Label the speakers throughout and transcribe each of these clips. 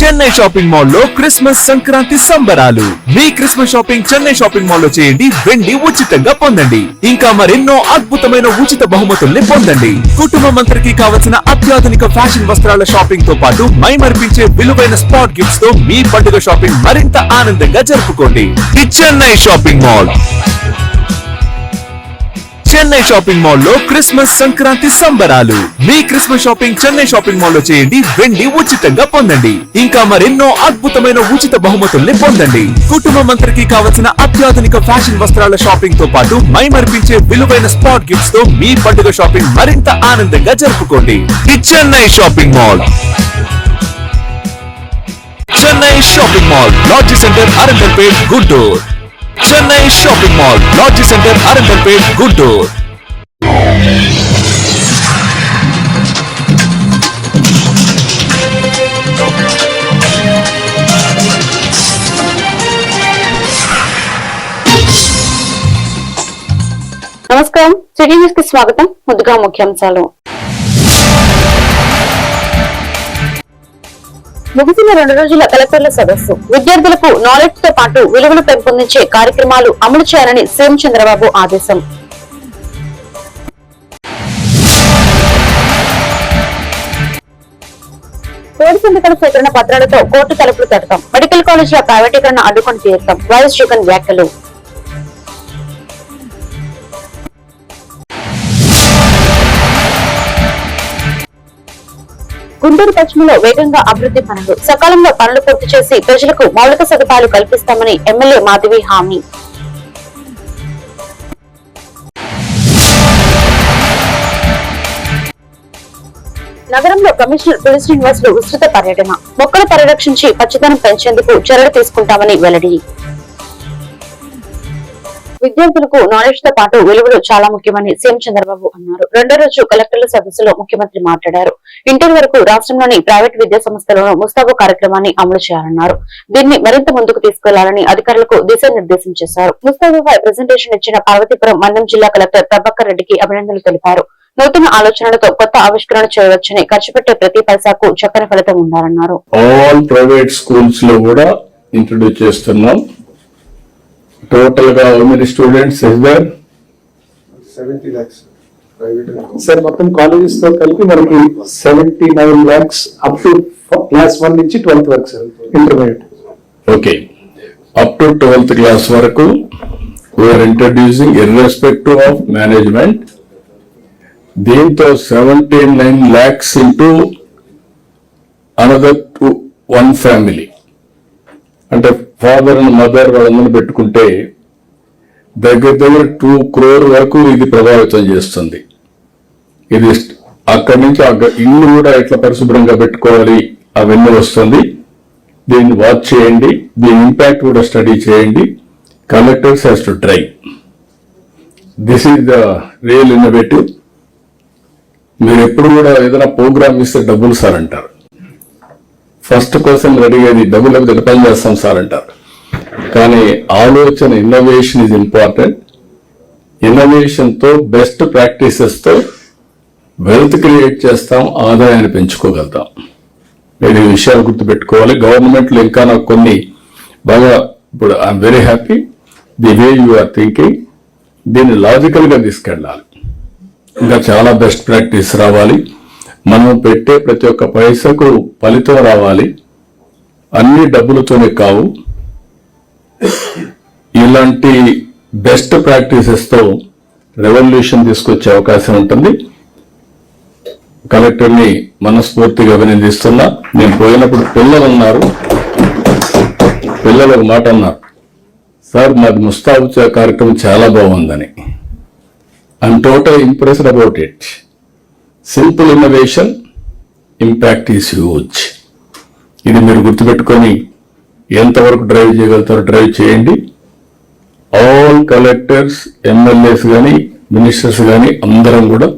Speaker 1: Chennai shopping mall లో Christmas Sankranti సంబరాలు. మీ Christmas shopping Chennai shopping mall లో చేయండి, వెండి ఉచితంగా పొందండి. ఇంకా మరెన్నో అద్భుతమైన ఉచిత బహుమతుల్ని పొందండి. కుటుంబం అందరికి కావలసిన అత్యాధునిక ఫ్యాషన్ వస్త్రాల షాపింగ్ తో పాటు మైమర్పించే విలువైన స్పాట్ గిఫ్ట్స్ తో మీ పండుగ షాపింగ్ మరింత ఆనందంగా జరుపుకోండి. The Chennai shopping mall. Chennai shopping mall లో క్రిస్మస్ సంక్రాంతి సంబరాలు. మీ Christmas shopping Chennai shopping mall లో చేయండి, వెండి ఉచితంగా పొందండి. ఇంకా మరెన్నో అద్భుతమైన ఉచిత బహుమతుల్ని పొందండి. కుటుంబం అందరికి కావలసిన అత్యాధునిక ఫ్యాషన్ వస్త్రాల షాపింగ్ తో పాటు మైమర్పించే విలువైన స్పాట్ గిఫ్ట్స్ తో మీ పండుగ షాపింగ్ మరింత ఆనందంగా జరుపుకోండి. The Chennai shopping mall. Chennai shopping mall, lodge centre, Arundelpet, Guntur. Chennai shopping mall, lodge centre, Arundelpet, Guntur.
Speaker 2: నమస్కారం, సిటీ న్యూస్ కి స్వాగతం. ముందుగా ముఖ్యాంశాలు. ముగిసిన 2 రోజుల కలెక్టర్ల సదస్సు. విద్యార్థులకు నాలెడ్జ్ తో పాటు విలువలు పెంపొందించే కార్యక్రమాలు అమలు చేయాలని సీఎం చంద్రబాబు ఆదేశం. కోడి సంతకాల సేకరణ పత్రాలతో కోర్టు తలుపులు తడతాం. మెడికల్ కాలేజీల ప్రైవేటీకరణ అడ్డుకొని తీరుతాం. వైఎస్ జగన్ వ్యాఖ్యలు. గుంటూరు పశ్చిమలో వేగంగా అభివృద్ధి పనులు. సకాలంలో పనులు పూర్తి చేసి ప్రజలకు మౌలిక సదుపాయాలు కల్పిస్తామని ఎమ్మెల్యే మాధవి హామీ. నగరంలో కమిషనర్ పులి శ్రీనివాసులు విస్తృత పర్యటన. మొక్కలు పరిరక్షించి పచ్చదనం పెంచేందుకు చర్యలు తీసుకుంటామని వెల్లడి. విద్యార్థులకు నాలెడ్జ్ తో పాటు విలువలు చాలా ముఖ్యమని సీఎం చంద్రబాబు అన్నారు. 2వ రోజు కలెక్టర్ల సదస్సులో ముఖ్యమంత్రి మాట్లాడారు. ఇంటర్ వరకు రాష్ట్రంలోని ప్రైవేట్ విద్యా సంస్థలను ముస్తాబు కార్యక్రమాన్ని అమలు చేయాలన్నారు. దీన్ని మరింత ముందుకు తీసుకెళ్లాలని అధికారులకు దిశానిర్దేశం చేశారు. ముస్తాబుపై ప్రెజెంటేషన్ ఇచ్చిన పార్వతీపురం మండలం జిల్లా కలెక్టర్ ప్రభాకర్ రెడ్డికి అభినందనలు తెలిపారు. నూతన ఆలోచనలతో కొత్త ఆవిష్కరణ చేయవచ్చని, ఖర్చు పెట్టే ప్రతి పైసాకు చక్కని ఫలితం ఉండాలన్నారు.
Speaker 3: ఆల్ ప్రైవేట్ స్కూల్స్ లో కూడా ఇంట్రొడ్యూస్ చేస్తున్నాం. టోటల్ గా how many students is there?
Speaker 4: 70 lakhs private.
Speaker 5: Sir మొత్తం కాలేజెస్ తో కలిపి మనకి 79 lakhs అప్ టు క్లాస్ 1 నుంచి 12th వరకు sir intermediate.
Speaker 3: Okay, up to 12th class వరకు we are introducing irrespective of management. దీంతో 79 lakhs into another one family, అంటే father and mother వాళ్ళందరూ పెట్టుకుంటే దగ్గర 2 crore వరకు ఇది ప్రభావితం చేస్తుంది. ఇది అక్కడి నుంచి ఇల్లు కూడా ఎట్లా పరిశుభ్రంగా పెట్టుకోవాలి అవన్నీ వస్తుంది. దీన్ని వాచ్ చేయండి, దీని ఇంపాక్ట్ కూడా స్టడీ చేయండి. Collectors has to try. This is the real innovative. మీరు ఎప్పుడు కూడా ఏదైనా ప్రోగ్రామ్ ఇస్తే డబ్బులు సార్ అంటారు. ఫస్ట్ క్వశ్చన్ అడిగేది డబ్బులు లేకపోతే పని చేస్తాం సార్ అంటారు. కానీ ఆలోచన, ఇన్నోవేషన్ ఈజ్ ఇంపార్టెంట్. ఇన్నోవేషన్ తో, బెస్ట్ ప్రాక్టీసెస్ తో వెల్త్ క్రియేట్ చేస్తాం, ఆదాయాన్ని పెంచుకోగలుగుతాం. మీరు ఈ విషయాలు గుర్తుపెట్టుకోవాలి. గవర్నమెంట్ లో ఇంకా నాకు కొన్ని బాగా, ఇప్పుడు I'm very happy the way you are thinking. దీన్ని లాజికల్ గా తీసుకెళ్ళాలి. ఇంకా చాలా బెస్ట్ ప్రాక్టీస్ రావాలి. మనం పెట్టే ప్రతి ఒక్క పైసకు ఫలితం రావాలి. అన్ని డబ్బులతోనే కావు. ఇలాంటి బెస్ట్ ప్రాక్టీసెస్ తో రెవల్యూషన్ తీసుకొచ్చే అవకాశం ఉంటుంది. కలెక్టర్ని మనస్ఫూర్తిగా అభినందిస్తున్నా. నేను పోయినప్పుడు పిల్లలు ఉన్నారు, పిల్లలు ఒక మాట అన్నారు, సార్ మాది ముస్తాబు కార్యక్రమం చాలా బాగుందని. I'm total impressed about it. Simple innovation, impact is huge. ఇది మీరు గుర్తుపెట్టుకొని ఎంతవరకు డ్రైవ్ చేయగలుగుతారో డ్రైవ్ చేయండి. ఆల్ కలెక్టర్స్, ఎమ్మెల్యేస్ కానీ, మినిస్టర్స్ కానీ అందరం కూడా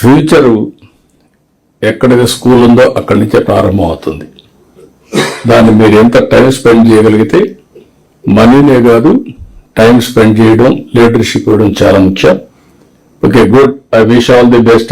Speaker 3: ఫ్యూచరు ఎక్కడైతే స్కూల్ ఉందో అక్కడి నుంచే ప్రారంభం అవుతుంది. దాన్ని మీరు ఎంత టైం స్పెండ్ చేయగలిగితే, మనీనే కాదు టైం స్పెండ్ చేయడం, లీడర్షిప్ ఇవ్వడం చాలా ముఖ్యం. Okay, good. I wish all the best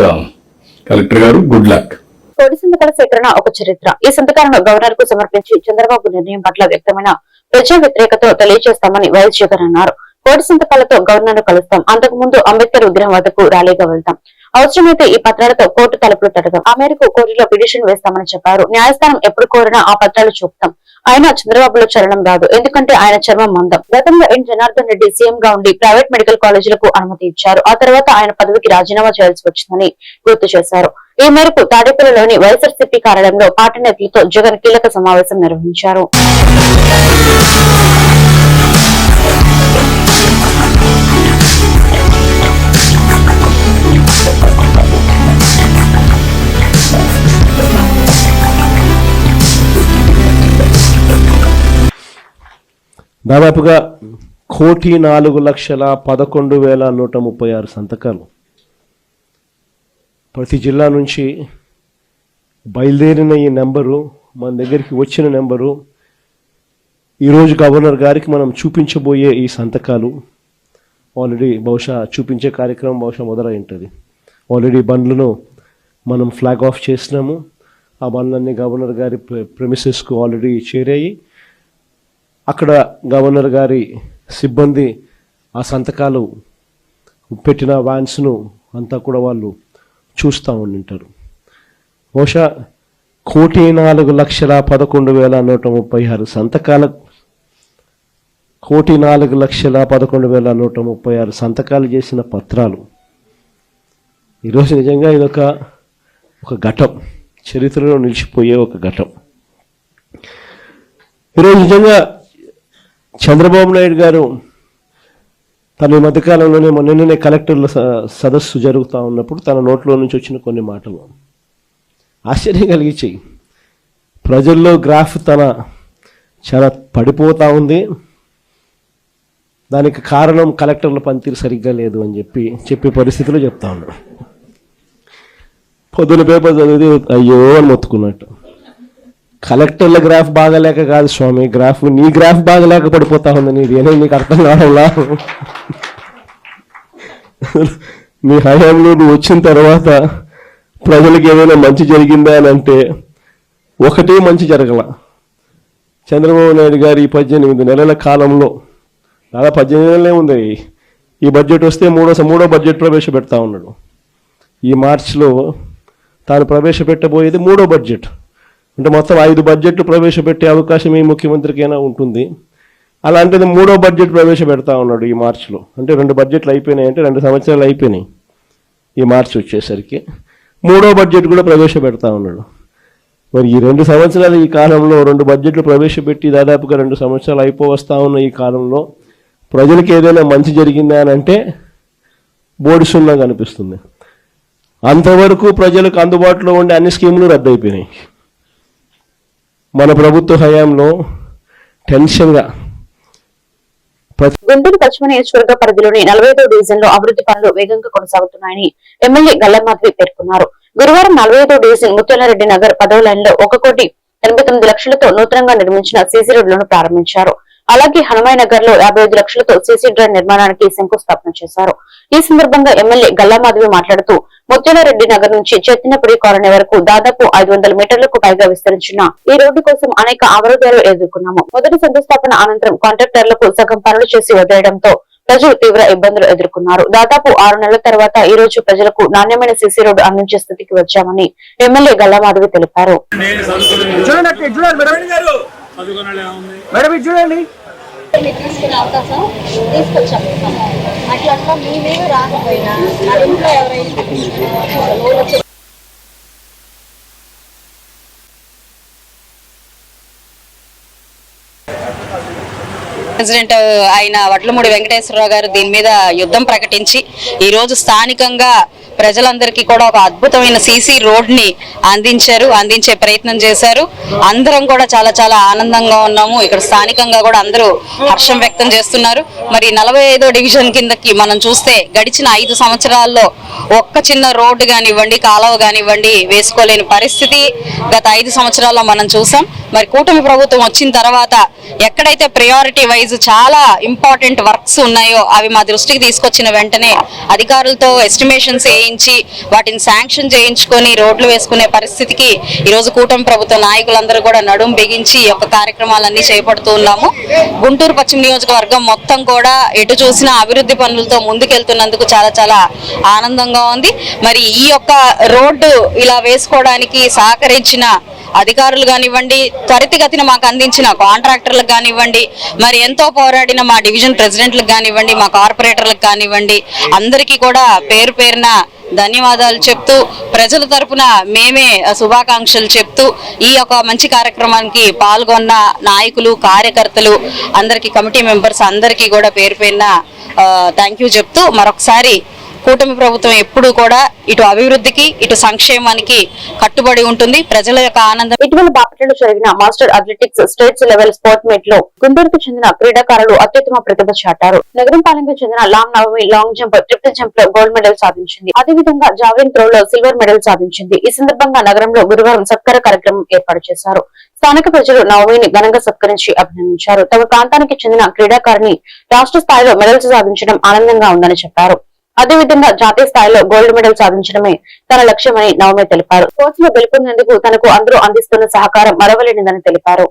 Speaker 3: collector గారు. Good luck.
Speaker 2: కోటి సంతకాల సేకరణ ఒక చరిత్ర. ఈ సంతకాలను గవర్నర్ కు సమర్పించి చంద్రబాబు నిర్ణయం పట్ల వ్యక్తమైన ప్రజా వ్యతిరేకత తెలియజేస్తామని వైఎస్ జగన్ అన్నారు. కోటి సంతకాలతో గవర్నర్ ను కలుస్తాం. అంతకు ముందు అంబేద్కర్ విగ్రహం వద్దకు ర్యాలీగా వెళ్తాం. అవసరమైతే ఈ పత్రాలతో కోర్టు తలుపులు తడదాం. ఆ మేరకు కోర్టులో పిటిషన్ వేస్తామని చెప్పారు. న్యాయస్థానం ఎప్పుడు కోరినా ఆ పత్రాలు చూపుతాం. ఆయన చంద్రబాబులో చలనం రాదు. ఎందుకంటే ఆయన చర్మం మందం. గతంలో ఎన్ జనార్దన్ రెడ్డి సీఎం గా ఉండి ప్రైవేట్ మెడికల్ కాలేజీలకు అనుమతి ఇచ్చారు. ఆ తర్వాత ఆయన పదవికి రాజీనామా చేయాల్సి వచ్చిందని గుర్తు చేశారు. ఈ మేరకు తాడేపల్లిలోని వైఎస్ఆర్సీపీ కార్యాలయంలో పార్టీ నేతలతో జగన్ కీలక సమావేశం నిర్వహించారు.
Speaker 6: దాదాపుగా 1,04,11,136 సంతకాలు ప్రతి జిల్లా నుంచి బయలుదేరిన ఈ నెంబరు, మన దగ్గరికి వచ్చిన నెంబరు, ఈరోజు గవర్నర్ గారికి మనం చూపించబోయే ఈ సంతకాలు ఆల్రెడీ బహుశా చూపించే కార్యక్రమం బహుశా మొదలై ఉంటుంది. ఆల్రెడీ బండ్లను మనం ఫ్లాగ్ ఆఫ్ చేసినాము. ఆ బండ్లన్నీ గవర్నర్ గారి ప్రెమిసెస్కు ఆల్రెడీ చేరాయి. అక్కడ గవర్నర్ గారి సిబ్బంది ఆ సంతకాలు పెట్టిన వ్యాన్స్ను అంతా కూడా వాళ్ళు చూస్తూ ఉండింటారు. బహుశా 1,04,11,136 సంతకాల 1,04,11,136 సంతకాలు చేసిన పత్రాలు. ఈరోజు నిజంగా ఇదొక ఘటం, చరిత్రలో నిలిచిపోయే ఒక ఘటం. ఈరోజు నిజంగా చంద్రబాబు నాయుడు గారు తన ఈ మధ్యకాలంలోనే నిన్ననే కలెక్టర్ల సదస్సు జరుగుతూ ఉన్నప్పుడు తన నోట్లో నుంచి వచ్చిన కొన్ని మాటలు ఆశ్చర్యం కలిగించాయి. ప్రజల్లో గ్రాఫ్ చాలా పడిపోతూ ఉంది, దానికి కారణం కలెక్టర్ల పనితీరు సరిగ్గా లేదు అని చెప్పే పరిస్థితిలో చెప్తా ఉన్నాడు. పొద్దున పేపర్ చదివితే అయ్యో అని మొత్తుకున్నట్టు. కలెక్టర్ల గ్రాఫ్ బాగలేక కాదు స్వామి, నీ గ్రాఫ్ బాగలేక పడిపోతా ఉంది. నీకు అర్థం కావాలా? నీ హయాంలో నువ్వు వచ్చిన తర్వాత ప్రజలకు ఏదైనా మంచి జరిగిందా అని అంటే ఒకటే మంచి జరగల. చంద్రబాబు నాయుడు గారు ఈ 18 నెలల కాలంలో, దాదాపు 18 నెలలే ఉంది, ఈ బడ్జెట్ వస్తే మూడో బడ్జెట్ ప్రవేశపెడతా ఉన్నాడు. ఈ మార్చిలో తాను ప్రవేశపెట్టబోయేది 3వ బడ్జెట్. అంటే మొత్తం 5 బడ్జెట్లు ప్రవేశపెట్టే అవకాశం ఈ ముఖ్యమంత్రికైనా ఉంటుంది. అలాంటిది 3వ బడ్జెట్ ప్రవేశపెడతా ఉన్నాడు ఈ మార్చిలో. అంటే 2 బడ్జెట్లు అయిపోయినాయి, అంటే 2 సంవత్సరాలు అయిపోయినాయి. ఈ మార్చి వచ్చేసరికి 3వ బడ్జెట్ కూడా ప్రవేశపెడతా ఉన్నాడు. మరి ఈ 2 సంవత్సరాలు ఈ కాలంలో 2 బడ్జెట్లు ప్రవేశపెట్టి దాదాపుగా 2 సంవత్సరాలు అయిపోవస్తా ఉన్న ఈ కాలంలో ప్రజలకు ఏదైనా మంచి జరిగిందా అని అంటే బోడి సున్నా కనిపిస్తుంది. అంతవరకు ప్రజలకు అందుబాటులో ఉండే అన్ని స్కీములు రద్దయిపోయినాయి. మన ప్రభుత్వ హయాంలో టెన్షన్గా
Speaker 2: గుంటూరు పశ్చిమ నియోజకవర్గ పరిధిలోని 45వ డివిజన్ లో అభివృద్ధి పనులు వేగంగా కొనసాగుతున్నాయని ఎమ్మెల్యే గల్లా మాధవి పేర్కొన్నారు. గురువారం 45వ డివిజన్ ముత్యాలరెడ్డి నగర్ 10వ లైన్ లో 1,89 లక్షలతో నూతనంగా నిర్మించిన సీసీ రోడ్లను ప్రారంభించారు. అలాగే హనుమాయ్ నగర్ లో 55 లక్షలతో సీసీ డ్రైన్ నిర్మాణానికి శంకుస్థాపన చేశారు. ఈ సందర్భంగా ఎమ్మెల్యే గల్లా మాధవి మాట్లాడుతూ ముత్యాలరెడ్డి నగర్ నుంచి చెత్తినపుడి కాలనీ వరకు దాదాపు 500 మీటర్లకు పైగా విస్తరించిన ఈ రోడ్డు కోసం అనేక అవరోధాలు ఎదుర్కొన్నాము. మొదటి శంకుస్థాపన అనంతరం కాంట్రాక్టర్లకు సగం పనులు చేసి వదిలేయడంతో ప్రజలు తీవ్ర ఇబ్బందులు ఎదుర్కొన్నారు. దాదాపు 6 నెలల తర్వాత ఈ రోజు ప్రజలకు నాణ్యమైన సీసీ రోడ్డు అందించే స్థితికి వచ్చామని ఎమ్మెల్యే గల్లా మాధవి తెలిపారు.
Speaker 7: తీసుకునే అవకాశం తీసుకొచ్చాము. అట్లా మేమేమి రాకపోయినా మా ఇంట్లో ఎవరైనా ప్రెసిడెంట్ అయిన వడ్లమూడి వెంకటేశ్వరరావు గారు దీని మీద యుద్ధం ప్రకటించి ఈ రోజు స్థానికంగా ప్రజలందరికీ కూడా ఒక అద్భుతమైన సీసీ రోడ్ ని అందించే ప్రయత్నం చేశారు. అందరం కూడా చాలా చాలా ఆనందంగా ఉన్నాము. ఇక్కడ స్థానికంగా కూడా అందరూ హర్షం వ్యక్తం చేస్తున్నారు. మరి 45వ డివిజన్ కిందకి మనం చూస్తే గడిచిన 5 సంవత్సరాల్లో ఒక్క చిన్న రోడ్డు కానివ్వండి, కాలువ కానివ్వండి వేసుకోలేని పరిస్థితి గత 5 సంవత్సరాల్లో మనం చూసాం. మరి కూటమి ప్రభుత్వం వచ్చిన తర్వాత ఎక్కడైతే ప్రయారిటీ వైజ్ చాలా ఇంపార్టెంట్ వర్క్స్ ఉన్నాయో అవి మా దృష్టికి తీసుకొచ్చిన వెంటనే అధికారులతో ఎస్టిమేషన్స్ చేయించి వాటిని శాంక్షన్ చేయించుకొని రోడ్లు వేసుకునే పరిస్థితికి ఈరోజు కూటమి ప్రభుత్వ నాయకులందరూ కూడా నడుం బిగించి ఈ యొక్క కార్యక్రమాలన్నీ చేపడుతూ ఉన్నాము. గుంటూరు పశ్చిమ నియోజకవర్గం మొత్తం కూడా ఎటు చూసినా అభివృద్ధి పనులతో ముందుకెళ్తున్నందుకు చాలా చాలా ఆనందంగా ఉంది. మరి ఈ యొక్క రోడ్డు ఇలా వేసుకోవడానికి సహకరించిన అధికారులు కానివ్వండి, త్వరితగతిన మాకు అందించిన కాంట్రాక్టర్లకు కానివ్వండి, మరి ఎంతో పోరాడిన మా డివిజన్ ప్రెసిడెంట్లకు కానివ్వండి, మా కార్పొరేటర్లకు కానివ్వండి, అందరికీ కూడా పేరు పేరున ధన్యవాదాలు చెప్తూ ప్రజల తరపున మేమే శుభాకాంక్షలు చెప్తూ ఈ యొక్క మంచి కార్యక్రమానికి పాల్గొన్న నాయకులు, కార్యకర్తలు అందరికీ, కమిటీ మెంబర్స్ అందరికీ కూడా పేరు పేరున థ్యాంక్ యూ చెప్తూ మరొకసారి కూటమి ప్రభుత్వం ఎప్పుడూ కూడా ఇటు అభివృద్ధికి ఇటు సంక్షేమానికి కట్టుబడి ఉంటుంది. ప్రజల యొక్క ఆనందం.
Speaker 2: ఇటీవల బాపట్లలో జరిగిన master athletics states level sport meet లో గుంటూరుకు చెందిన క్రీడాకారులు అత్యుత్తమ ప్రతిభ చాటారు. నగరంపాలెంకు చెందిన Lam Navami long jump, triple jump లో గోల్డ్ మెడల్ సాధించింది. అదేవిధంగా జావెలిన్ త్రో లో సిల్వర్ మెడల్ సాధించింది. ఈ సందర్భంగా నగరంలో గురువారం సత్కార కార్యక్రమం ఏర్పాటు చేశారు. స్థానిక ప్రజలు నవమిని ఘనంగా సత్కరించి అభినందించారు. తమ ప్రాంతానికి చెందిన క్రీడాకారిణి రాష్ట్ర స్థాయిలో మెడల్స్ సాధించడం ఆనందంగా ఉందని చెప్పారు. అదేవిధంగా జాతీయ స్థాయిలో గోల్డ్ మెడల్ సాధించడమే తన లక్ష్యమని నవమి తెలిపారు. స్పోర్ట్స్ లో గెలుపొందేందుకు తనకు అందరూ అందిస్తున్న సహకారం మరవలేనిదని తెలిపారు.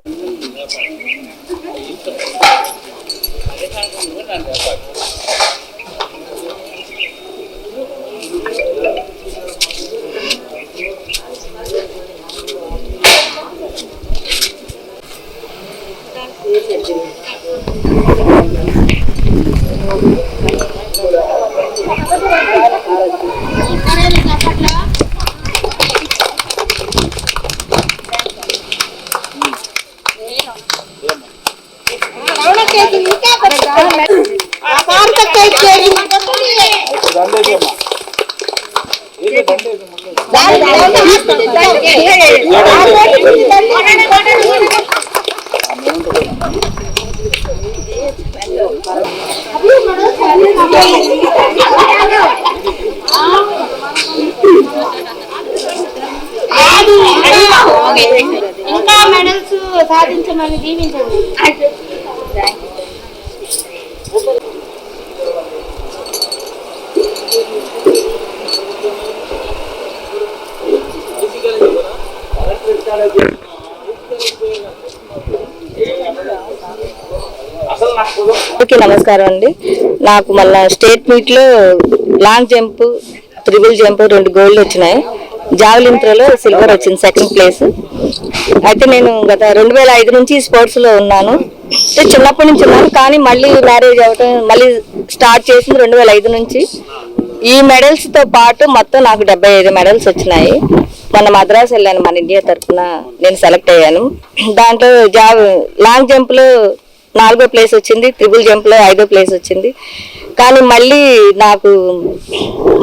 Speaker 8: ఇంకా మెడల్స్ సాధించమని దీవించండి.
Speaker 9: నమస్కారం అండి. నాకు మళ్ళా స్టేట్ మీట్ లో long jump, triple jump 2 gold వచ్చినాయి. జావెలిన్ త్రోలో సిల్వర్ వచ్చింది, సెకండ్ ప్లేస్. అయితే నేను గత 2005 నుంచి స్పోర్ట్స్ లో ఉన్నాను. చిన్నప్పటి నుంచి ఉన్నాను, కానీ మళ్ళీ మ్యారేజ్ అవ్వటం మళ్ళీ స్టార్ట్ చేసింది 2005 నుంచి. ఈ మెడల్స్ తో పాటు మొత్తం నాకు 75 మెడల్స్ వచ్చినాయి. మొన్న మద్రాసు వెళ్ళాను, మన ఇండియా తరఫున నేను సెలెక్ట్ అయ్యాను. దాంట్లో లాంగ్ జంప్ లో 4వ ప్లేస్ వచ్చింది, ట్రిపుల్ జంప్ లో 5వ ప్లేస్ వచ్చింది. కానీ మళ్ళీ నాకు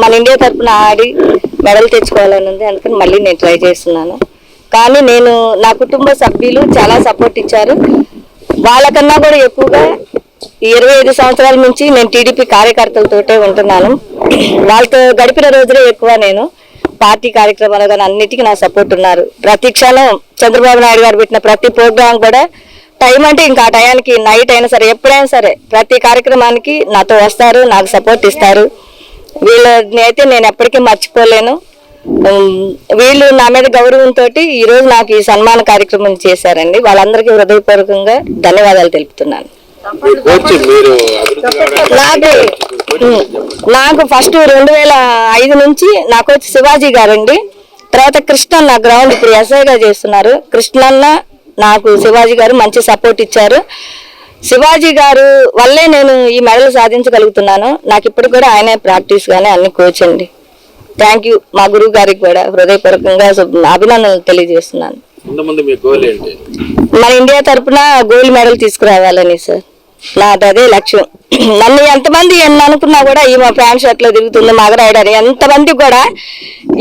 Speaker 9: మన ఇండియా తరఫున ఆడి మెడల్ తెచ్చుకోవాలని ఉంది, అందుకని మళ్ళీ నేను ట్రై చేస్తున్నాను. కానీ నా కుటుంబ సభ్యులు చాలా సపోర్ట్ ఇచ్చారు. వాళ్ళకన్నా కూడా ఎక్కువగా 25 సంవత్సరాల నుంచి నేను టీడీపీ కార్యకర్తలతోటే ఉంటున్నాను. వాళ్ళతో గడిపిన రోజులే ఎక్కువ. నేను పార్టీ కార్యక్రమాలు కానీ అన్నిటికీ నా సపోర్ట్ ఉన్నారు. ప్రతి క్షణం చంద్రబాబు నాయుడు గారు పెట్టిన ప్రతి ప్రోగ్రాం కూడా టైం అంటే ఇంకా ఆ టయానికి నైట్ అయినా సరే, ఎప్పుడైనా సరే ప్రతి కార్యక్రమానికి నాతో వస్తారు, నాకు సపోర్ట్ ఇస్తారు. వీళ్ళని అయితే నేను ఎప్పటికీ మర్చిపోలేను. వీళ్ళు నా మీద గౌరవంతో ఈరోజు నాకు ఈ సన్మాన కార్యక్రమం చేశారండి. వాళ్ళందరికీ హృదయపూర్వకంగా ధన్యవాదాలు తెలుపుతున్నాను. నాకు ఫస్ట్ 2005 నుంచి నాకు వచ్చి శివాజీ గారండి. తర్వాత కృష్ణన్న గ్రౌండ్ ఇప్పుడు ఎస్ఐగా చేస్తున్నారు. కృష్ణన్న నాకు శివాజీ గారు మంచి సపోర్ట్ ఇచ్చారు. శివాజీ గారు వల్లే నేను ఈ మెడల్ సాధించగలుగుతున్నాను. నాకు ఇప్పుడు కూడా ఆయనే ప్రాక్టీస్ గానే అన్ని కోచ్ అండి. Thank you. మా గురువు గారికి కూడా హృదయపూర్వకంగా అభినందనలు తెలియజేస్తున్నాను. మన ఇండియా తరఫున గోల్డ్ మెడల్ తీసుకురావాలని సార్ నాది అదే లక్ష్యం. నన్ను ఎంతమంది అనుకున్నా కూడా ఈ మా ప్యాంట్ షర్ట్ లో తిరుగుతుంది మగరాయడని ఎంతమంది కూడా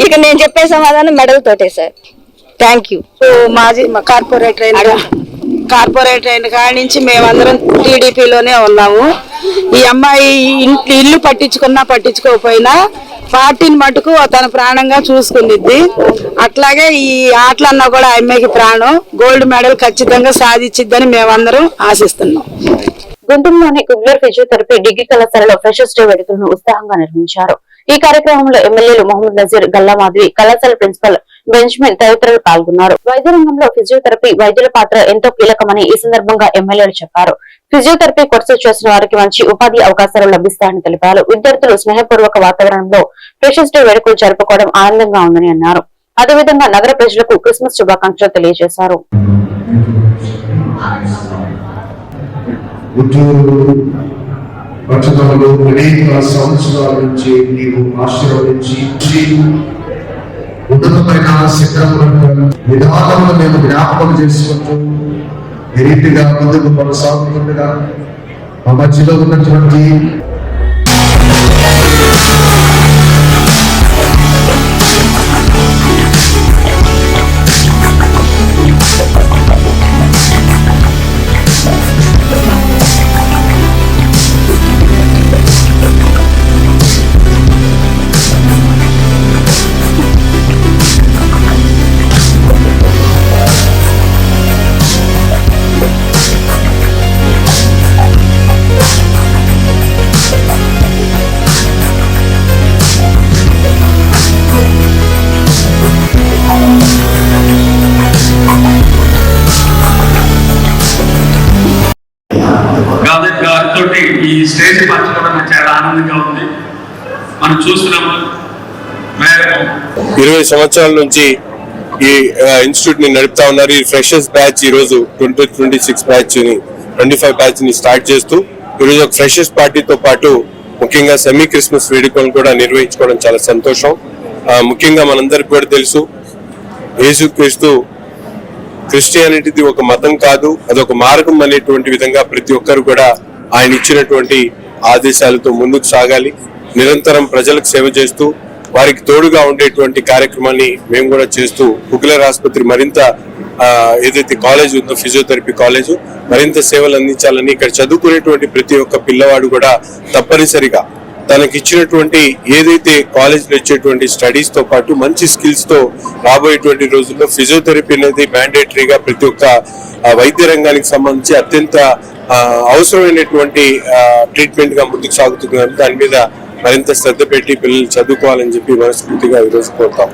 Speaker 9: ఇక నేను చెప్పే సమాధానం మెడల్ తోటే సార్. Thank you.
Speaker 10: మాజీ కార్పొరేటర్ అయిన కాడి నుంచి మేమందరం టీడీపీలోనే ఉన్నాము. ఈ అమ్మాయి ఇల్లు పట్టించుకున్నా పట్టించుకోకపోయినా పార్టీని మటుకు తన ప్రాణంగా చూసుకుంది. అట్లాగే ఈ ఆటలన్నా కూడా ఆ అమ్మాయికి ప్రాణం. గోల్డ్ మెడల్ ఖచ్చితంగా సాధించిద్దని మేమందరం ఆశిస్తున్నాం.
Speaker 2: గుంటూరులోని కుగ్లర్ ఫిజియోథెరపీ డిగ్రీ కళాశాలలో ఫ్రెషర్స్ డే వేడుకలను ఉత్సాహంగా నిర్వహించారు. ఈ కార్యక్రమంలో ఎమ్మెల్యేలు మహమ్మద్ నజీర్, గల్లా మాధవి, కళాశాల ప్రిన్సిపల్ బెంజమిన్ తదితరులు పాల్గొన్నారు. వైద్య రంగంలో ఫిజియోథెరపీ వైద్యుల పాత్ర ఎంతో కీలకమని ఈ సందర్భంగా ఎమ్మెల్యేలు చెప్పారు. ఫిజియోథెరపీ కోర్సు చేసిన వారికి మంచి ఉపాధి అవకాశాలు లభిస్తాయని తెలిపారు. విద్యార్థులు స్నేహపూర్వక వాతావరణంలో ఫ్రెషర్స్ డే వేడుకలు జరుపుకోవడం ఆనందంగా ఉందని అన్నారు. అదేవిధంగా నగర ప్రజలకు క్రిస్మస్ శుభాకాంక్షలు తెలియజేశారు.
Speaker 4: అనేక సంవత్సరాల నుంచి నీవు ఆశీర్వదించి ఉన్నతమైన శిఖరములను విధానములను మేము జ్ఞాపకం చేసుకుంటూ ఈ రీతిగా ముందుకు కొనసాగుతుండగా మా మధ్యలో ఉన్నటువంటి
Speaker 11: ఈ స్టేజ్ పంచుకోవడం చాలా ఆనందంగా ఉంది. మనం చూస్తున్నాము
Speaker 12: 20 సంవత్సరాల నుంచి ఈ ఇన్స్టిట్యూట్ ని నడుపుతా ఉన్నారు. ఈ ఫ్రెషర్స్ బ్యాచ్ ఈ రోజు 2026 బ్యాచ్ ని 25 బ్యాచ్ ని స్టార్ట్ చేస్తూ ఈరోజు ఒక ఫ్రెషర్స్ పార్టీతో పాటు ముఖ్యంగా సెమీ క్రిస్మస్ వేడుకలను కూడా నిర్వహించుకోవడం చాలా సంతోషం. ముఖ్యంగా మనందరికి కూడా తెలుసు, యేసుక్రీస్తు క్రిస్టియానిటీది ఒక మతం కాదు, అదొక మార్గం అనేటువంటి విధంగా ప్రతి ఒక్కరు కూడా ఆయన ఇచ్చినటువంటి ఆదేశాలతో ముందుకు సాగాలి. నిరంతరం ప్రజలకు సేవ చేస్తూ వారికి తోడుగా ఉండేటువంటి కార్యక్రమాన్ని మేము కూడా చేస్తూ కుక్లర్ ఆసుపత్రి మరింత ఏదైతే కాలేజ్ ఉందో ఫిజియోథెరపీ కాలేజ్ మరింత సేవలు అందించాలని, ఇక్కడ చదువుకునేటువంటి ప్రతి ఒక్క పిల్లవాడు కూడా తప్పనిసరిగా తనకి ఇచ్చినటువంటి ఏదైతే కాలేజ్ లో ఇచ్చేటువంటి స్టడీస్ తో పాటు మంచి స్కిల్స్ తో రాబోయేటువంటి రోజుల్లో ఫిజియోథెరపీ అనేది మ్యాండేటరీగా ప్రతి ఒక్క వైద్య రంగానికి సంబంధించి అత్యంత అవసరమైనటువంటి ట్రీట్మెంట్ గా ముందుకు సాగుతుంది. దాని మీద మరింత శ్రద్ధ పెట్టి పిల్లలు చదువుకోవాలని చెప్పి మనస్ఫూర్తిగా ఈరోజు కోరుతాం.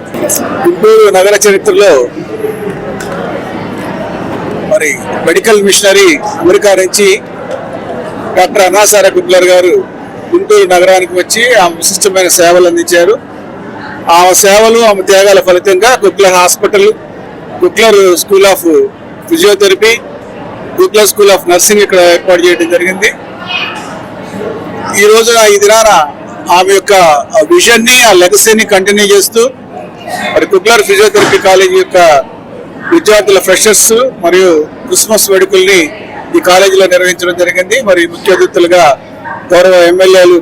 Speaker 5: గుంటూరు నగర చరిత్రలో మరి మెడికల్ మిషనరీ అమెరికా నుంచి డాక్టర్ అనాసారా కుక్లర్ గారు గుంటూరు నగరానికి వచ్చి ఆమె విశిష్టమైన సేవలు అందించారు. ఆ సేవలు ఆమె త్యాగాల ఫలితంగా కుక్లర్ hospital, కుక్లర్ school of physiotherapy, కుక్లర్ school of nursing ఇక్కడ ఏర్పాటు చేయడం జరిగింది. ఈ రోజున ఈ దినాన ఆమె యొక్క విజన్ ని, ఆ లెగసీని కంటిన్యూ చేస్తూ మరి కుక్లర్ ఫిజియోథెరపీ కాలేజీ యొక్క విద్యార్థుల ఫ్రెషర్స్ మరియు క్రిస్మస్ వేడుకల్ని ఈ కాలేజీలో నిర్వహించడం జరిగింది. మరి ముఖ్య అతిథులుగా గౌరవ ఎమ్మెల్యేలు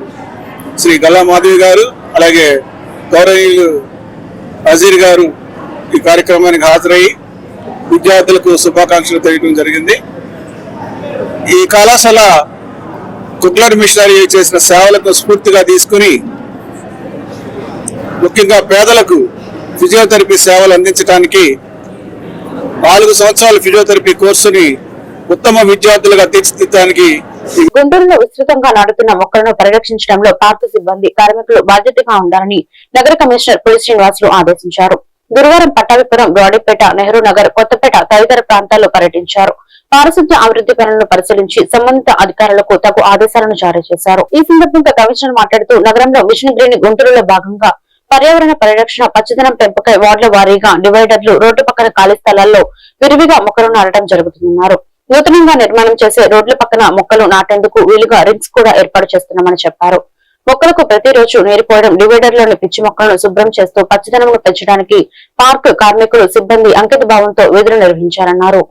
Speaker 5: శ్రీ గల్లా మాధవి గారు, అలాగే గౌరవనీయులు నజీర్ గారు ఈ కార్యక్రమానికి హాజరయ్యి విద్యార్థులకు శుభాకాంక్షలు తెలియడం జరిగింది. ఈ కళాశాల కుక్లర్ మిషనరీ చేసిన సేవలకు స్ఫూర్తిగా తీసుకుని ముఖ్యంగా పేదలకు ఫిజియోథెరపీ సేవలు అందించడానికి 4 సంవత్సరాల ఫిజియోథెరపీ కోర్సుని ఉత్తమ విద్యార్థులుగా తీర్చిదిద్దడానికి
Speaker 2: గుంటూరులో విస్తృతంగా నాటుతున్న మొక్కలను పరిరక్షించడంలో పార్క్ సిబ్బంది, కార్మికులు బాధ్యతగా ఉండాలని నగర కమిషనర్ పులి శ్రీనివాసులు ఆదేశించారు. గురువారం పట్టాభిపురం, బ్రాడీపేట, నెహ్రూ నగర్, కొత్తపేట తదితర ప్రాంతాల్లో పర్యటించారు. పారిశుద్ధ్య అభివృద్ధి పనులను పరిశీలించి సంబంధిత అధికారులకు తగు ఆదేశాలను జారీ చేశారు. ఈ సందర్భంగా కమిషనర్ మాట్లాడుతూ నగరంలో మిషన్ గ్రీన్ గుంటూరులో భాగంగా పర్యావరణ పరిరక్షణ, పచ్చదనం పెంపుకై వార్డుల వారీగా డివైడర్లు, రోడ్డు పక్కన ఖాళీ స్థలాల్లో విరివిగా మొక్కలు నాటడం జరుగుతుందన్నారు. నూతనంగా నిర్మాణం చేసే రోడ్ల పక్కన మొక్కలు నాటేందుకు వీలుగా రింగ్స్ కూడా ఏర్పాటు చేస్తున్నామని చెప్పారు. మొక్కలకు ప్రతిరోజు నీరుపోయడం, డివైడర్లోని పిచ్చి మొక్కలను శుభ్రం చేస్తూ పచ్చదనంను పెంచడానికి పార్క్ కార్మికులు, సిబ్బంది అంకిత భావంతో విధులు నిర్వహించారన్నారు.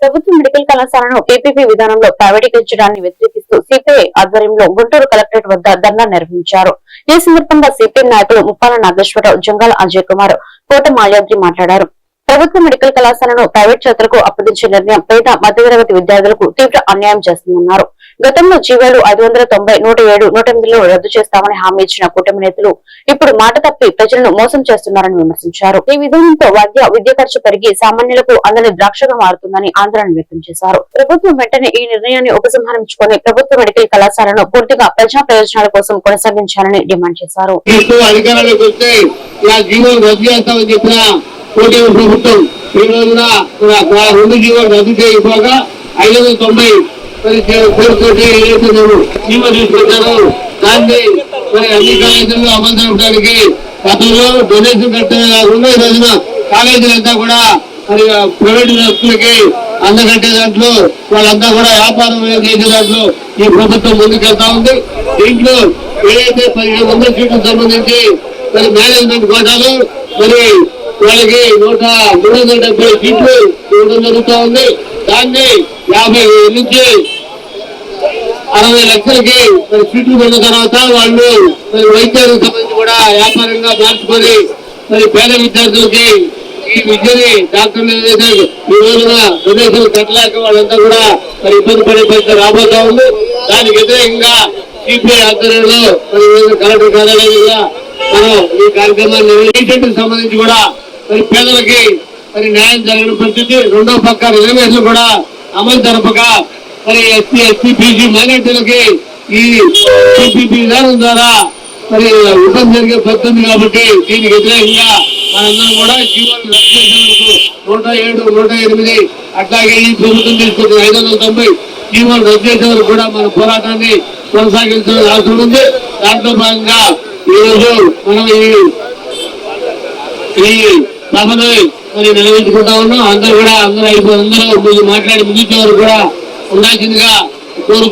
Speaker 2: ప్రభుత్వ మెడికల్ కళాశాలను పీపీపీ విధానంలో ప్రైవేటీకరించడాన్ని వ్యతిరేకిస్తూ సిపిఐ ఆధ్వర్యంలో గుంటూరు కలెక్టరేట్ వద్ద ధర్నా నిర్వహించారు. ఈ సందర్భంగా సిపిఐ నాయకులు ముప్పాల నాగేశ్వరరావు, జంగాల అజయ్ కుమార్, కోట మాల్యాద్రి మాట్లాడారు. ప్రభుత్వ మెడికల్ కళాశాలను ప్రైవేట్ చేతులకు అప్పగించే నిర్ణయం పేద మధ్యతరగతి విద్యార్థులకు తీవ్ర అన్యాయం చేస్తుందన్నారు. గతంలో జీవోలు 590, 107, 108లో రద్దు చేస్తామని హామీ ఇచ్చిన కూటమి నేతలు ఇప్పుడు మాట తప్పి ప్రజలను మోసం చేస్తున్నారని విమర్శించారు. ఈ విధానంతో విద్య ఖర్చు పెరిగి సామాన్యులకు అందని ద్రాక్షగా మారుతుందని ఆందోళన వ్యక్తం చేశారు. ప్రభుత్వం వెంటనే ఈ నిర్ణయాన్ని ఉపసంహరించుకొని ప్రభుత్వ మెడికల్ కళాశాలను పూర్తిగా ప్రజా ప్రయోజనాల కోసం కొనసాగించాలని డిమాండ్ చేశారు.
Speaker 13: ప్రభుత్వం ఈ రోజున 2 జీవోలు రద్దు చేయకపోగా 590 కోరుతోటి ఏదైతే జీవో తీసుకొచ్చారో దాన్ని మరి అన్ని కాలేజీల్లో అమలు జరపడానికి గతంలో డొనేషన్ కట్టడమే కాకుండా ఈ రోజున కాలేజీలంతా కూడా మరి ప్రైవేట్ వ్యక్తులకి అందగట్టే దాంట్లో వాళ్ళంతా కూడా వ్యాపారం చేసే దాంట్లో ఈ ప్రభుత్వం ముందుకెళ్తా ఉంది. దీంట్లో ఏదైతే 1500 సీట్లకు సంబంధించి మరి మేనేజ్మెంట్ కోటాలు మరి వాళ్ళకి 370 సీట్లు ఇవ్వడం జరుగుతూ ఉంది. దాన్ని 50 నుంచి 60 లక్షలకి మరి సీట్లు పొందిన తర్వాత వాళ్ళు మరి వైద్యానికి సంబంధించి కూడా వ్యాపారంగా మార్చుకొని మరి పేద విద్యార్థులకి ఈ విద్యని డాక్టర్లు ఏదైతే ఈ రోజున డొనేషన్లు కట్టలేక వాళ్ళంతా కూడా మరి ఇబ్బంది పడే పరిస్థితి రాబోతా ఉంది. దానికి వ్యతిరేకంగా సిపిఐ ఆధ్వర్యంలో మరి కలెక్టర్ కార్యాలయంగా మనం ఈ కార్యక్రమాన్ని రీసెంట్ సంబంధించి కూడా మరి పేదలకి మరి న్యాయం జరగని పరిస్థితి. రెండో పక్క రిజర్వేషన్ కూడా అమలు జరపక మరి ఎస్సీ, ఎస్టీ, బీసీ మైనార్టీలకి ఈ పీపీపీ విధానం ద్వారా మరి ఇబ్బంది జరిగే పరిస్థితి కాబట్టి దీనికి వ్యతిరేకంగా మనందరం కూడా జీవోలు రద్దు చేసే వరకు 107, 108 అట్లాగే ఈ ప్రభుత్వం తీసుకొచ్చిన 590 జీవోలు రద్దు చేసే వరకు కూడా మన పోరాటాన్ని కొనసాగించాల్సిన అవసరం ఉంది. దాంట్లో భాగంగా ఈరోజు మనం ఈ సభను మరి నిర్వహించుకుంటా ఉన్నాం. అందరూ మాట్లాడి ముగించేవారు కూడా ఉండాల్సిందిగా.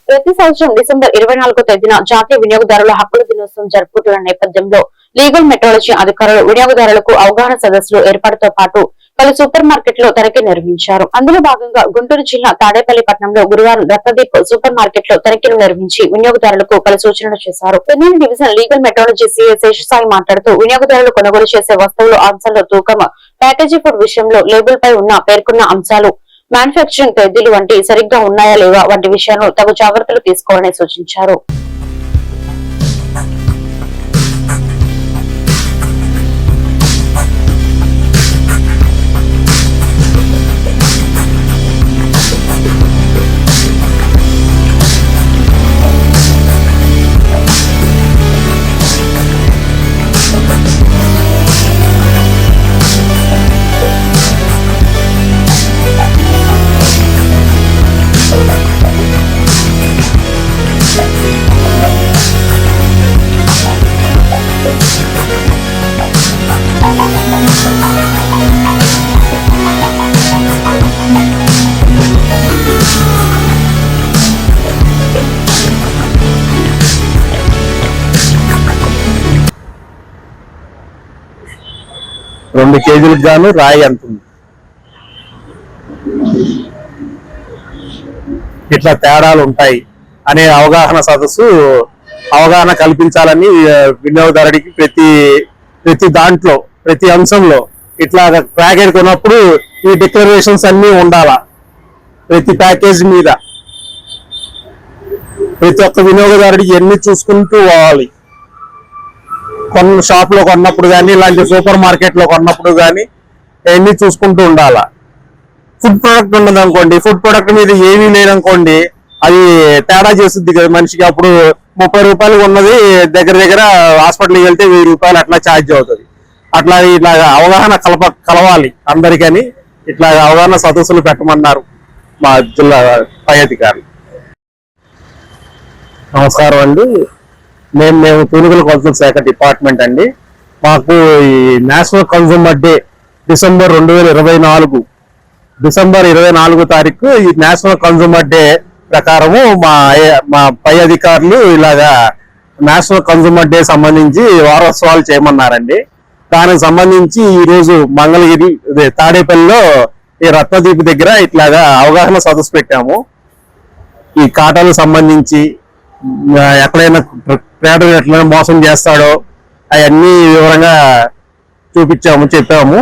Speaker 2: ప్రతి సంవత్సరం డిసెంబర్ 24వ తేదీన జాతీయ వినియోగదారుల హక్కుల దినోత్సవం జరుపుకుంటున్న నేపథ్యంలో లీగల్ మెట్రాలజీ అధికారులు వినియోగదారులకు అవగాహన సదస్సులు ఏర్పాటుతో పాటు పలు సూపర్ మార్కెట్ లో తనిఖీ నిర్వహించారు. అందులో భాగంగా గుంటూరు జిల్లా తాడేపల్లి పట్టణంలో గురువారం రత్నదీప్ సూపర్ మార్కెట్ లో తనిఖీలు నిర్వహించి వినియోగదారులకు పలు సూచనలు చేశారు. Chennai division legal metrology CA Seshasai మాట్లాడుతూ వినియోగదారులు కొనుగోలు చేసే వస్తువులు అంశాల్లో తూకం, ప్యాకేజీ ఫుడ్ విషయంలో లేబుల్ పై ఉన్న పేర్కొన్న అంశాలు, మ్యానుఫ్యాక్చరింగ్ తేదీలు వంటి సరిగ్గా ఉన్నాయా లేవా వంటి విషయాలను తగు జాగ్రత్తలు తీసుకోవాలని సూచించారు.
Speaker 6: రెండు కేజీలకు గాను రాయి అంటుంది. ఇట్లా తేడాలు ఉంటాయి అనే అవగాహన సదస్సు అవగాహన కల్పించాలని వినియోగదారుడికి ప్రతి దాంట్లో ప్రతి అంశంలో ఇట్లా ప్యాకేజ్ కొన్నప్పుడు ఈ డిక్లరేషన్స్ అన్ని ఉండాలా ప్రతి ప్యాకేజ్ మీద. ప్రతి ఒక్క వినియోగదారుడికి ఎన్ని చూసుకుంటూ పోవాలి. కొన్న షాప్ లో కొన్నప్పుడు కానీ ఇలాంటి సూపర్ మార్కెట్ లో కొన్నప్పుడు కానీ ఎన్ని చూసుకుంటూ ఉండాలా. ఫుడ్ ప్రొడక్ట్ ఉన్నది అనుకోండి, ఫుడ్ ప్రొడక్ట్ మీద ఏమీ లేదనుకోండి, అది తేడా చేస్తుంది కదా మనిషికి. అప్పుడు 30 రూపాయలు ఉన్నది దగ్గర దగ్గర హాస్పిటల్కి వెళ్తే 1000 రూపాయలు అట్లా ఛార్జ్ అవుతుంది. అట్లా ఇట్లా అవగాహన కలవాలి అందరికని ఇట్లా అవగాహన సదస్సులు పెట్టమన్నారు మా జిల్లా పై అధికారులు. నమస్కారం అండి. మేము తూనికల కొలతల శాఖ డిపార్ట్మెంట్ అండి. మాకు ఈ నేషనల్ కన్స్యూమర్ డే డిసెంబర్ 24 తారీఖు ఈ నేషనల్ కన్స్యూమర్ డే ప్రకారము మా పై అధికారులు ఇలాగా నేషనల్ కన్స్యూమర్ డే సంబంధించి వారోత్సవాలు చేయమన్నారండి. దానికి సంబంధించి ఈ రోజు మంగళగిరి తాడేపల్లిలో ఈ రత్నదీప్ దగ్గర ఇట్లాగా అవగాహన సదస్సు పెట్టాము. ఈ కాటాలకు సంబంధించి ఎక్కడైనా ట్రేడర్ ఎట్లైనా మోసం చేస్తాడో అవన్నీ వివరంగా చెప్పాము.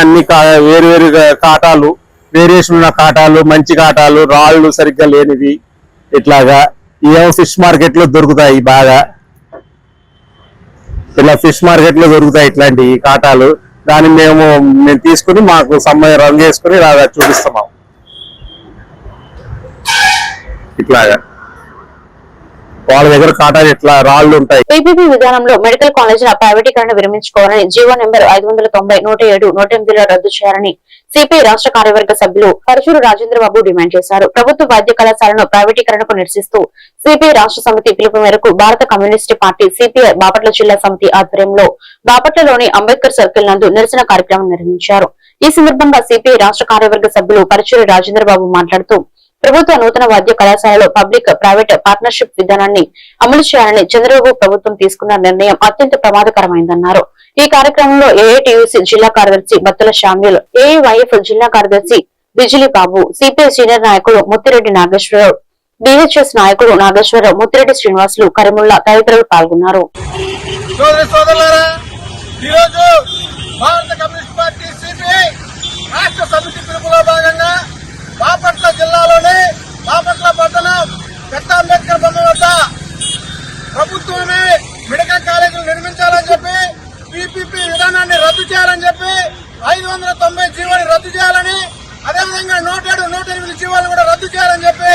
Speaker 6: అన్ని వేరు కాటాలు, వేరియేషన్ ఉన్న కాటాలు, మంచి కాటాలు, రాళ్ళు సరిగ్గా లేనివి ఇట్లాగా ఏమో ఫిష్ మార్కెట్ లో దొరుకుతాయి. బాగా ఇలా ఫిష్ మార్కెట్ లో దొరుకుతాయి ఇట్లాంటి కాటాలు. దాన్ని మేము తీసుకుని మాకు రంగు వేసుకుని ఇలాగా చూపిస్తున్నాం. ఇట్లాగా వాళ్ళ దగ్గర కాటాలు ఇట్లా రాళ్ళు ఉంటాయి.
Speaker 2: పీపీపీ విధానంలో మెడికల్ కాలేజీల ప్రైవేటీకరణ విరమించుకోవాలని జీవో నెంబర్ 590, 107, 108 రద్దు చేయాలని సిపిఐ రాష్ట్ర కార్యవర్గ సభ్యులు పరచూరు రాజేంద్రబాబు డిమాండ్ చేశారు. ప్రభుత్వ వైద్య కళాశాలను ప్రైవేటీకరణకు నిరసిస్తూ సిపిఐ రాష్ట్ర సమితి పిలుపు మేరకు భారత కమ్యూనిస్టు పార్టీ సిపిఐ బాపట్ల జిల్లా సమితి ఆధ్వర్యంలో బాపట్లలోని అంబేద్కర్ సర్కిల్ నందు నిరసన కార్యక్రమం నిర్వహించారు. ఈ సందర్భంగా సిపిఐ రాష్ట్ర కార్యవర్గ సభ్యులు పరచూరు రాజేంద్రబాబు మాట్లాడుతూ ప్రభుత్వ నూతన వైద్య కళాశాలలో పబ్లిక్ ప్రైవేట్ పార్ట్నర్షిప్ విధానాన్ని అమలు చేయాలని చంద్రబాబు ప్రభుత్వం తీసుకున్న నిర్ణయం అత్యంత ప్రమాదకరమైందన్నారు. ఈ కార్యక్రమంలో ఏఐటియుసి జిల్లా కార్యదర్శి బత్తుల శామ్యుల్, ఏఐవైఎఫ్ జిల్లా కార్యదర్శి బిజిలి బాబు, సిపిఐ సీనియర్ నాయకులు ముత్తిరెడ్డి నాగేశ్వరరావు, బిహెచ్ఎస్ నాయకుడు నాగేశ్వరరావు, ముత్తిరెడ్డి శ్రీనివాసులు, కరీముల్లా తదితరులు పాల్గొన్నారు.
Speaker 5: బాపట్ల జిల్లాలోని బాపట్ల పట్టణం పెద్ద అంబేద్కర్ బొమ్మ వద్ద ప్రభుత్వమే మెడికల్ కాలేజీలు నిర్మించాలని చెప్పి, పీపీపీ విధానాన్ని రద్దు చేయాలని చెప్పి, 590 జీవోని రద్దు చేయాలని, అదేవిధంగా 107, 108 జీవోలను కూడా రద్దు చేయాలని చెప్పి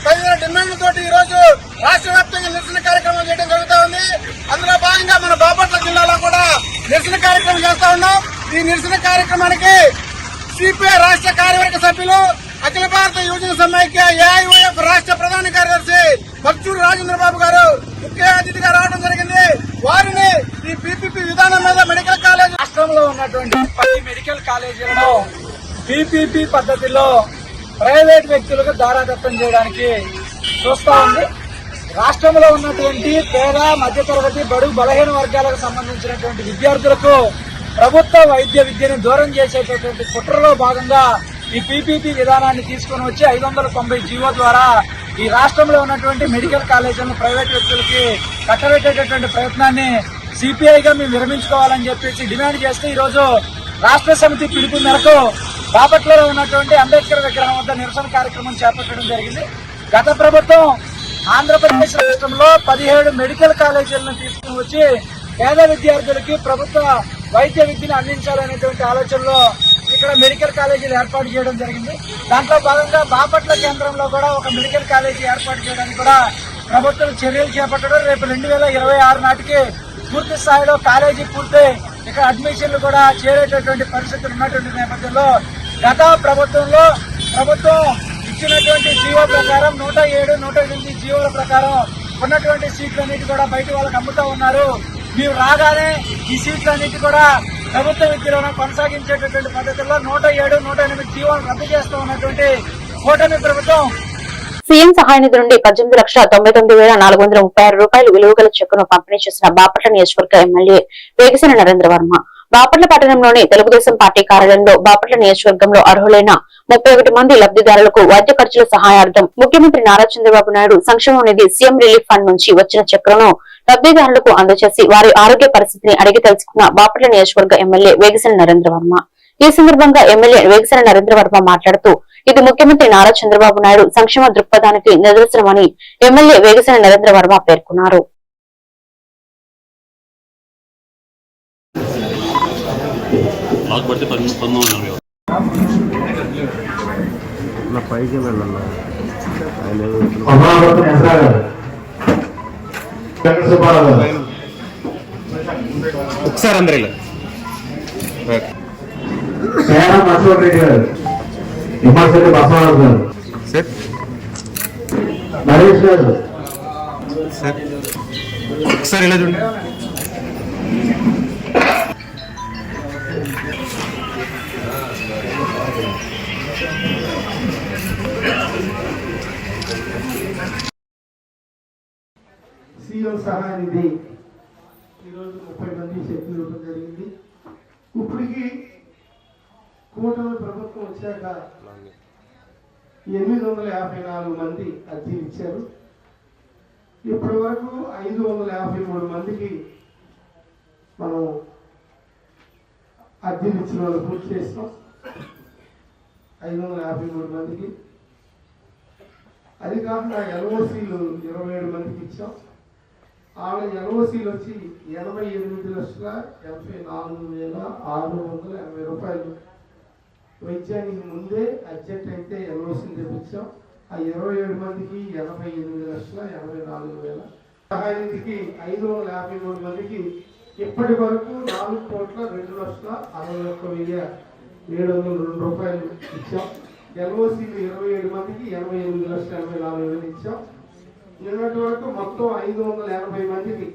Speaker 5: తగిన డిమాండ్లతోటి ఈ రోజు రాష్ట్ర వ్యాప్తంగా నిరసన కార్యక్రమం చేయడం జరుగుతూ ఉంది. అందులో భాగంగా మన బాపట్ల జిల్లాలో కూడా నిరసన కార్యక్రమం చేస్తా ఉన్నాం. ఈ నిరసన కార్యక్రమానికి సిపిఐ రాష్ట్ర కార్యవర్గ సభ్యులు, అఖిల భారత యువజన సమైక్య ఏఐవైఎఫ్ రాష్ట్ర ప్రధాన కార్యదర్శి పరచూరు రాజేంద్రబాబు గారు ముఖ్య అతిథిగా రావడం జరిగింది. వారిని ఈ పీపీపీ విధానం మీద మెడికల్ కాలేజ్ రాష్ట్రంలో ఉన్నటువంటి 10 మెడికల్ కాలేజీలను పీపీపీ పద్ధతిలో ప్రైవేట్ వ్యక్తులకు దారాదత్తం చేయడానికి చూస్తా ఉంది. రాష్ట్రంలో ఉన్నటువంటి పేద, మధ్యతరగతి, బడుగు బలహీన వర్గాలకు సంబంధించినటువంటి విద్యార్థులకు ప్రభుత్వ వైద్య విద్యను దూరం చేసేటటువంటి కుట్రలో భాగంగా ఈ పీపీపీ విధానాన్ని తీసుకుని వచ్చి 590 జీవో ద్వారా ఈ రాష్ట్రంలో ఉన్నటువంటి మెడికల్ కాలేజీలను ప్రైవేట్ వ్యక్తులకి కట్టబెట్టేటటువంటి ప్రయత్నాన్ని సిపిఐగా మేము విరమించుకోవాలని చెప్పేసి డిమాండ్ చేస్తూ ఈ రోజు రాష్ట్ర సమితి పిలుపు మేరకు బాపట్లలో ఉన్నటువంటి అంబేద్కర్ విగ్రహం వద్ద నిరసన కార్యక్రమం చేపట్టడం జరిగింది. గత ప్రభుత్వం ఆంధ్రప్రదేశ్ రాష్ట్రంలో 17 మెడికల్ కాలేజీలను తీసుకుని వచ్చి పేద విద్యార్థులకి ప్రభుత్వ వైద్య విద్యను అందించాలనేటువంటి ఆలోచనలో ఇక్కడ మెడికల్ కాలేజీలు ఏర్పాటు చేయడం జరిగింది. దాంట్లో భాగంగా బాపట్ల కేంద్రంలో కూడా ఒక మెడికల్ కాలేజీ ఏర్పాటు చేయడానికి కూడా ప్రభుత్వం చర్యలు చేపట్టడం, రేపు 2026 నాటికి పూర్తి స్థాయిలో కాలేజీ పూర్తి ఇక్కడ అడ్మిషన్లు కూడా చేరేటటువంటి పరిస్థితులు ఉన్నటువంటి నేపథ్యంలో గత ప్రభుత్వం ఇచ్చినటువంటి జీవో ప్రకారం 107, 108 జీవోల ప్రకారం ఉన్నటువంటి సీట్లన్నిటి కూడా బయట వాళ్ళకి అమ్ముతా ఉన్నారు. మీరు రాగానే ఈ సీట్లన్నిటి కూడా ప్రభుత్వ విద్యలోనే కొనసాగించేటటువంటి పద్ధతుల్లో 107, 108 జీవోలను రద్దు చేస్తూ ఉన్నటువంటి కూటమి ప్రభుత్వం
Speaker 2: సీఎం సహాయ నిధి నుండి 18,99,436 రూపాయలు విలువ గల చెక్కును పంపిణీ చేసిన బాపట్ల నియోజకవర్గ ఎమ్మెల్యే వేగసేన నరేంద్ర వర్మ. బాపట్ల పట్టణంలోని తెలుగుదేశం పార్టీ కార్యాలయంలో బాపట్ల నియోజకవర్గంలో అర్హులైన 31 మంది లబ్ధిదారులకు వైద్య ఖర్చుల సహాయార్థం ముఖ్యమంత్రి నారా చంద్రబాబు నాయుడు సంక్షేమ నిధి సీఎం రిలీఫ్ ఫండ్ నుంచి వచ్చిన చెక్కులను లబ్ధిదారులకు అందజేసి వారి ఆరోగ్య పరిస్థితిని అడిగి తెలుసుకున్న బాపట్ల నియోజకవర్గ ఎమ్మెల్యే వేగసేన నరేంద్ర వర్మ. ఈ సందర్భంగా ఎమ్మెల్యే వేగసేన నరేంద్ర వర్మ మాట్లాడుతూ ఇది ముఖ్యమంత్రి నారా చంద్రబాబు నాయుడు సంక్షేమ దృక్పథానికి నిదర్శనమని ఎమ్మెల్యే వేగసేన నరేంద్ర వర్మ పేర్కొన్నారు.
Speaker 6: ఒకసారి అందరూ
Speaker 4: రెడ్డి గారు, ఇమ్మాశెట్టి బసవరాజు గారు, నరేష్ గారు,
Speaker 6: ఒకసారి ఇలా చూడండి.
Speaker 4: సీఎం సహాయ నిధి ఈరోజు 30 మంది చెక్కులు ఇవ్వడం జరిగింది. ఇప్పటికి కూటమి ప్రభుత్వం వచ్చాక 854 మంది అర్జీలు ఇచ్చారు. ఇప్పటి వరకు 553 మందికి మనం అర్జీలు ఇచ్చిన వాళ్ళు పూర్తి చేస్తాం. 553 మందికి. అది కాకుండా ఎల్ఓసీలు 27 మందికి ఇచ్చాం. వాళ్ళ ఎల్ఓసీలు వచ్చి 88,84,680 రూపాయలు. వైద్యానికి ముందే అర్జెంట్ అయితే ఎల్ఓసీలు తెప్పించాం. ఆ 27 మందికి 88,84,000. సహాయ నిధికి 553 మందికి ఇప్పటి వరకు 4,02,61,702 రూపాయలు ఇచ్చాం. ఎల్ఓసీలు 27 మందికి 88,84,000 ఇచ్చాం. నిన్నటి వరకు మొత్తం 580 మందికి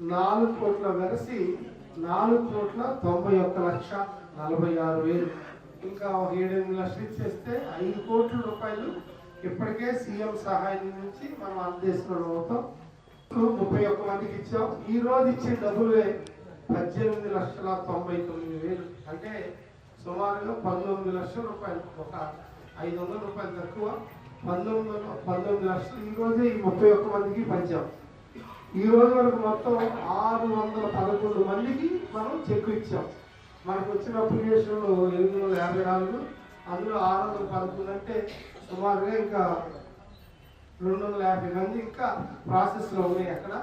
Speaker 4: 4 కోట్ల వెరసి 4,91,46,46,000. ఇంకా 7 లక్షలు ఇచ్చేస్తే 5 కోట్ల రూపాయలు ఇప్పటికే సీఎం సహాయ నిధి నుంచి మనం అందజేసుకోవడం అవుతాం. 31 మందికి ఇచ్చాం. ఈ రోజు ఇచ్చే డబ్బులే 18,99,000. అంటే సుమారుగా 19 లక్షల రూపాయలు. ఒక 500 రూపాయలు తక్కువ. 19 లక్షలు ఈ రోజే ఈ 31 మందికి పంచాం. ఈ రోజు వరకు మొత్తం 611 మందికి మనం చెక్ ఇచ్చాం. మనకు వచ్చిన అప్లికేషన్లు 854, అందులో 611 అంటే సుమారుగా ఇంకా 250 మంది ఇంకా ప్రాసెస్లో ఉన్నాయి. అక్కడ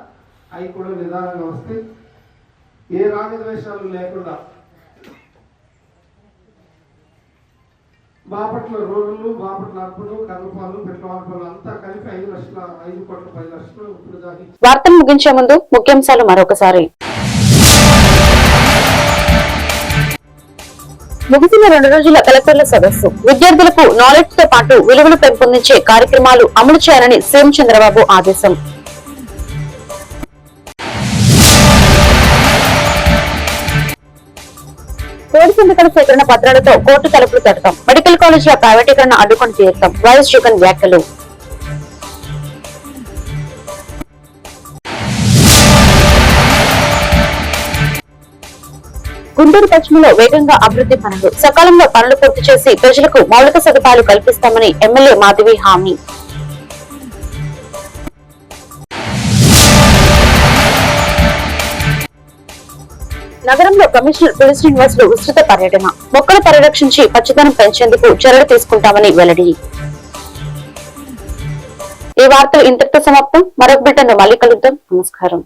Speaker 4: అవి కూడా నిదానంగా వస్తాయి. ఏ రాగద్వేషాలు లేకుండా బాపట్ల రూరల్, బాపట్ల అర్బన్, కర్నపాలు, పెట్లవానపాలు అంతా కలిపి 5,10,00,000 ఇప్పుడు దాకా.
Speaker 2: వార్తలు ముగించే ముందు ముఖ్యాంశాలు మరొకసారి. ముగిసిన 2 రోజుల కలెక్టర్ల సదస్సు. విద్యార్థులకు నాలెడ్జ్ తో పాటు విలువలు పెంపొందించే కార్యక్రమాలు అమలు చేయాలని సీఎం చంద్రబాబు ఆదేశం. కోడి సంతకాల సేకరణ పత్రాలతో కోర్టు తలుపులు తడతాం. మెడికల్ కాలేజీల ప్రైవేటీకరణ అడ్డుకొని తీరుతాం. వైఎస్ జగన్ వ్యాఖ్యలు. గుంటూరు పశ్చిమలో వేగంగా అభివృద్ధి పనులు. సకాలంలో పనులు పూర్తి చేసి ప్రజలకు మౌలిక సదుపాయాలు కల్పిస్తామని ఎమ్మెల్యే మాధవి హామీ. నగరంలో కమిషనర్ పిల్లి శ్రీనివాసులు విస్తృత పర్యటన. మొక్కలు పరిరక్షించి పచ్చదనం పెంచేందుకు చర్యలు తీసుకుంటామని వెల్లడి. ఈ వార్తలు ఇంతటితో సమాప్తం. మరొక బిడ్డను మళ్ళీ కలుద్దాం. నమస్కారం.